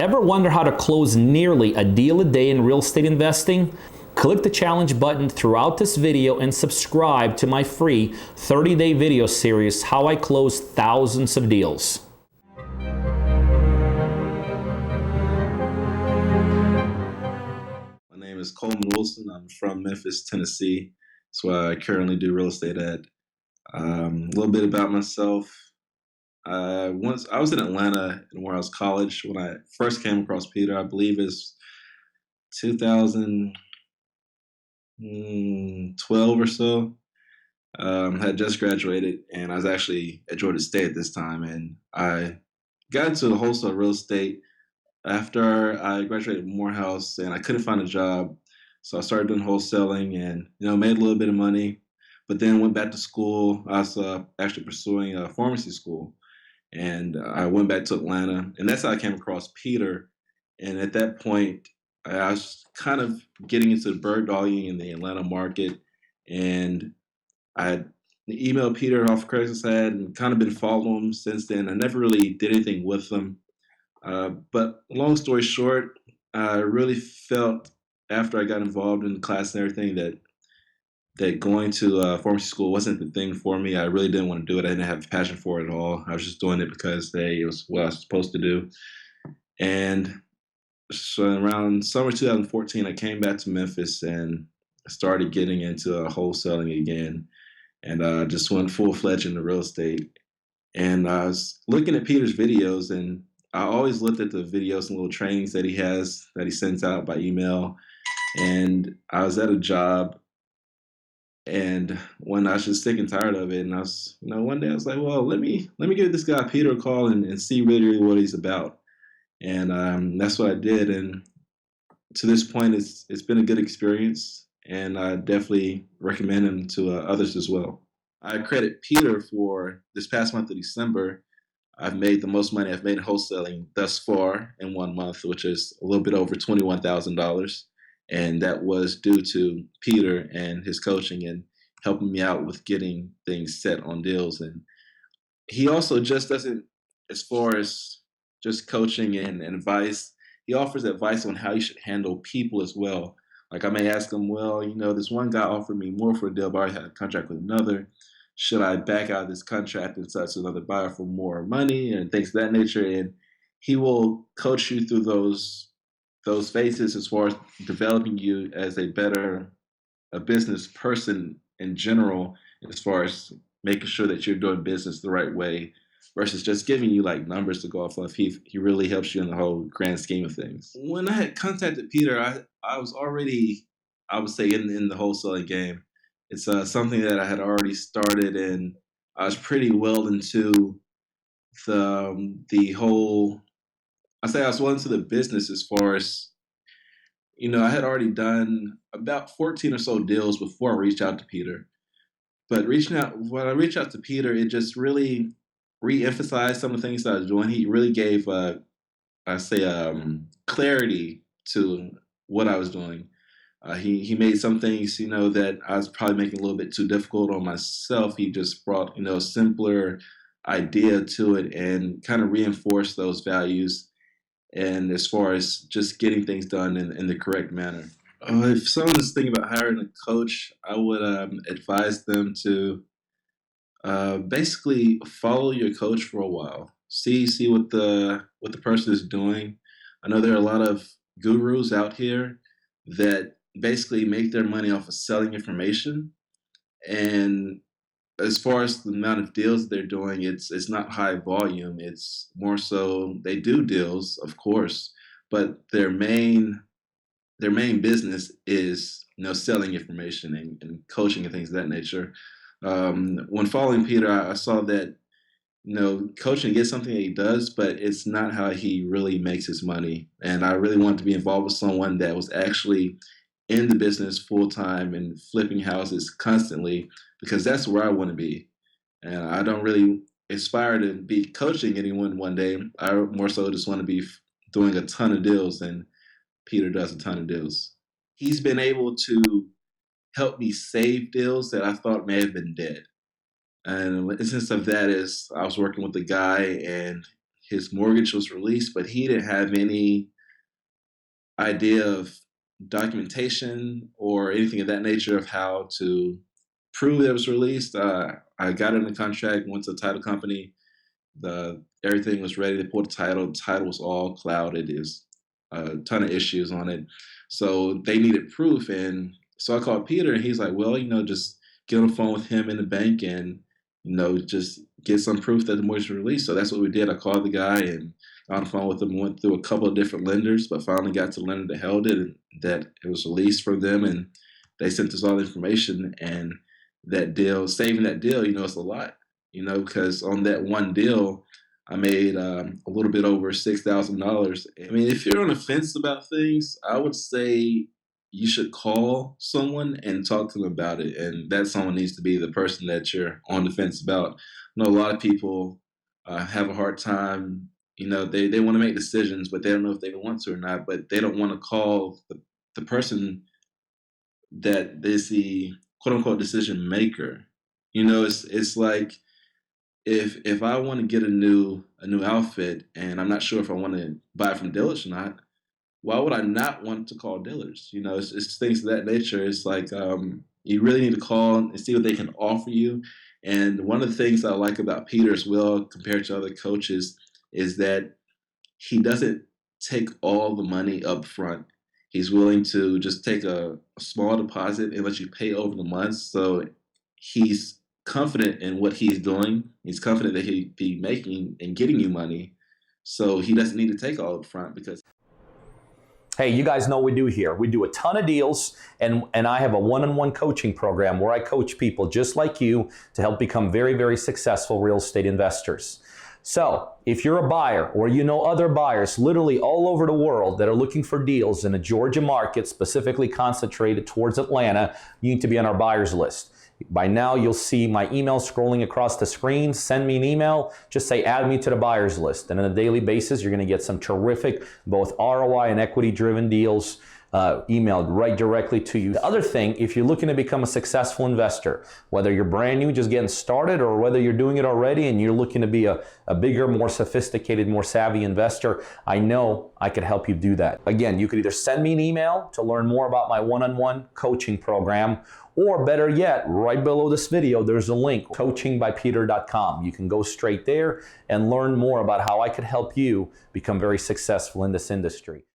Ever wonder how to close nearly a deal a day in real estate investing? Click the challenge button throughout this video and subscribe to my free 30-day video series, How I Close Thousands of Deals. My name is Coleman. I'm from Memphis, Tennessee. That's where I currently do real estate at. A little bit about myself. Once I was in Atlanta in Morehouse College when I first came across Peter. I believe it's 2012 or so. Had just graduated, and I was actually at Georgia State at this time, and I got into wholesale real estate after I graduated from Morehouse, and I couldn't find a job. So I started doing wholesaling and, made a little bit of money, but then went back to school. I was actually pursuing a pharmacy school, and I went back to Atlanta, and that's how I came across Peter. And at that point, I was kind of getting into the bird dogging in the Atlanta market, and I had emailed Peter off Craigslist ad and kind of been following him since then. I never really did anything with him. But long story short, I really felt after I got involved in the class and everything that going to pharmacy school wasn't the thing for me. I really didn't want to do it. I didn't have a passion for it at all. I was just doing it because it was what I was supposed to do. And so around summer 2014, I came back to Memphis and started getting into wholesaling again, and just went full-fledged into real estate. And I was looking at Peter's videos, and I always looked at the videos and little trainings that he has that he sends out by email. And I was at a job, and when I was just sick and tired of it, and I was, one day I was like, well, let me give this guy Peter a call and see really what he's about. And that's what I did. And to this point, it's been a good experience, and I definitely recommend him to others as well. I credit Peter for this past month of December. I've made the most money I've made in wholesaling thus far in 1 month, which is a little bit over $21,000. And that was due to Peter and his coaching and helping me out with getting things set on deals. And he also just doesn't, as far as just coaching and advice, he offers advice on how you should handle people as well. Like I may ask him, well, this one guy offered me more for a deal, but I already had a contract with another. Should I back out of this contract and touch another buyer for more money and things of that nature? And he will coach you through those phases as far as developing you as a business person in general, as far as making sure that you're doing business the right way versus just giving you like numbers to go off of. He really helps you in the whole grand scheme of things. When I had contacted Peter, I was already, I would say, in the wholesaling game. It's something that I had already started, and I was pretty well into the whole. I say I was well into the business as far as, I had already done about 14 or so deals before I reached out to Peter. But when I reached out to Peter, it just really re-emphasized some of the things that I was doing. He really gave, clarity to what I was doing. He made some things, that I was probably making a little bit too difficult on myself. He just brought, a simpler idea to it and kind of reinforced those values. And as far as just getting things done in the correct manner. If someone is thinking about hiring a coach, I would advise them to basically follow your coach for a while. See what the person is doing. I know there are a lot of gurus out here that basically make their money off of selling information. And as far as the amount of deals they're doing, it's not high volume. It's more so they do deals, of course, but their main business is selling information and coaching and things of that nature. When following Peter, I saw that coaching is something that he does, but it's not how he really makes his money. And I really wanted to be involved with someone that was actually in the business full time and flipping houses constantly, because that's where I want to be. And I don't really aspire to be coaching anyone one day. I more so just want to be doing a ton of deals, and Peter does a ton of deals. He's been able to help me save deals that I thought may have been dead. And an instance of that is I was working with a guy, and his mortgage was released, but he didn't have any idea of documentation or anything of that nature of how to prove that it was released. I got in the contract, went to the title company. Everything was ready. They pulled the title. The title was all clouded. There's a ton of issues on it. So they needed proof. And so I called Peter, and he's like, well, just get on the phone with him in the bank and, just get some proof that the mortgage was released. So that's what we did. I called the guy and on the phone with him, went through a couple of different lenders, but finally got to the lender that held it and that it was released from them. And they sent us all the information. And that deal, saving that deal, it's a lot, because on that one deal, I made a little bit over $6,000. I mean, if you're on the fence about things, I would say you should call someone and talk to them about it. And that someone needs to be the person that you're on the fence about. I know a lot of people have a hard time. They want to make decisions, but they don't know if they want to or not. But they don't want to call the person that is the quote unquote decision maker. It's like if I want to get a new outfit and I'm not sure if I want to buy it from dealers or not, why would I not want to call dealers? It's things of that nature. It's like you really need to call and see what they can offer you. And one of the things I like about Peter as well, compared to other coaches, is that he doesn't take all the money up front. He's willing to just take a small deposit and let you pay over the months. So he's confident in what he's doing. He's confident that he'll be making and getting you money. So he doesn't need to take all up front because... Hey, you guys know what we do here. We do a ton of deals, and I have a one-on-one coaching program where I coach people just like you to help become very, very successful real estate investors. So if you're a buyer or you know other buyers literally all over the world that are looking for deals in the Georgia market, specifically concentrated towards Atlanta, you need to be on our buyers list. By now, you'll see my email scrolling across the screen. Send me an email. Just say, add me to the buyers list. And on a daily basis, you're going to get some terrific, both ROI and equity-driven deals emailed right directly to you. The other thing, if you're looking to become a successful investor, whether you're brand new, just getting started, or whether you're doing it already and you're looking to be a bigger, more sophisticated, more savvy investor, I know I could help you do that. Again, you could either send me an email to learn more about my one-on-one coaching program, or better yet, right below this video, there's a link, coachingbypeter.com. You can go straight there and learn more about how I could help you become very successful in this industry.